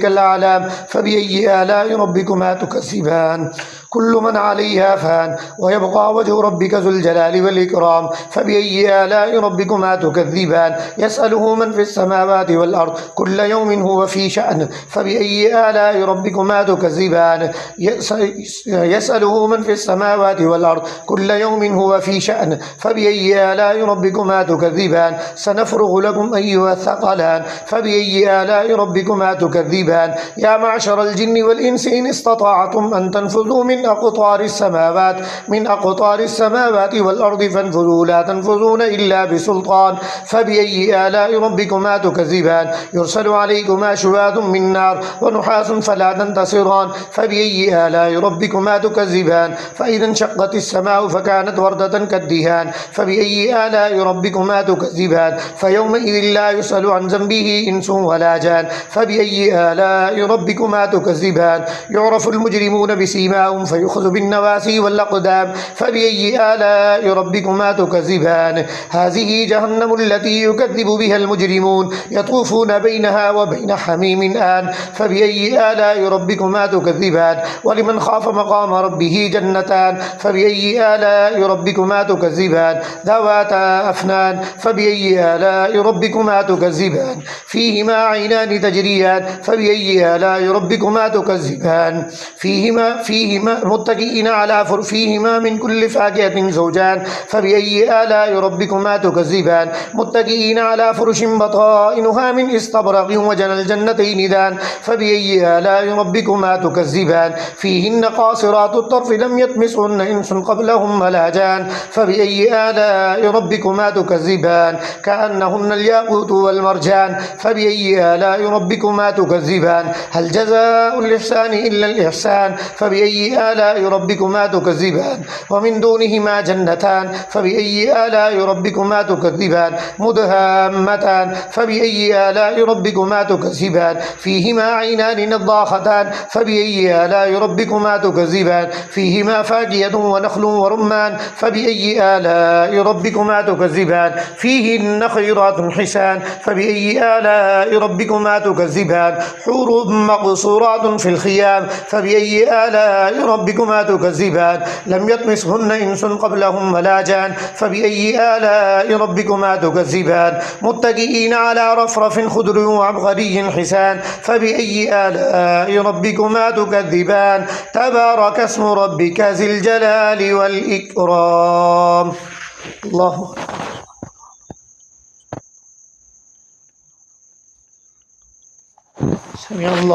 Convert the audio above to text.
الأعلام فبأي آلاء ربكما تكذبان كل من عليها فان ويبقى وجه ربك ذو الجلال والإكرام فبأي آلاء ربكما تكذبان يسأله من في السماوات والأرض كل يوم هو في شأن فبأي آلاء ربكما تكذبان يسأله من في السماوات والأرض كل يوم هو في شأن فبأي آلاء ربكما تكذبان سنفرغ لكم أيها الثقلان فبأي آلاء ربكما تكذبان يا معشر الجن والإنس إن استطعتم أن تنفذوا من أقطار السماوات والأرض فانفذوا لا تنفذون إلا بسلطان فبأي آلاء ربكما تكذبان يرسل عليكما شواظ من نار ونحاس فلا تنتصران فبأي آلاء ربكما تكذبان فإذا انشقت السماء فكانت وردة كالدهان فبأي آلاء ربكما تكذبان فيومئذ لا يسأل عن ذنبه إنس ولا جان فبأي آلاء ربكما تكذبان يعرف المجرمون بسيماهم فيؤخذ بالنواسي والأقدام فبأي آلاء ربكما تكذبان هذه جهنم التي يكذب بها المجرمون يطوفون بينها وبين حميم آن فبأي آلاء ربكما تكذبان ولمن خاف مقام ربه جنتان فبأي آلاء ربكما تكذبان ذواتا أفنان فبأي آلاء ربكما تكذبان فيهما عينان تجريان فبأي آلاء ربكما تكذبان فيهما متكئين على فيهما من كل فاكهة زوجان فبأي آلاء ربكما تكذبان متكئين على فرش بطائنها من استبرق وجنى الجنتين دان فبأي آلاء ربكما تكذبان فيهن قاصرات الطرف لم يطمسهن إنس قبلهم ولا جان فبأي آلاء ربكما تكذبان كأنهن الياقوت والمرجان فبأي آلاء ربكما تكذبان هل جزاء الإحسان إلا الإحسان فبأي آلاء ربكما تكذبان ومن دونهما جنتان فبأي آلاء ربكما تكذبان مدهامتان فبأي آلاء ربكما تكذبان فيهما عينان نضاختان فبأي آلاء ربكما تكذبان فيهما فاكهة ونخل ورمان فبأي آلاء ربكما تكذبان فيهن خيرات حسان فبأي آلاء ربكما تكذبان حور مقصورات في الخيام فبأي آلاء ربكما تكذبان لم يطمسهن إنس قبلهم ولا جان فبأي آلاء ربكما تكذبان متكئين على رفرف خضر وعبقري حسان فبأي آلاء ربكما تكذبان تبارك اسم ربك ذي الجلال والإكرام الله سمع الله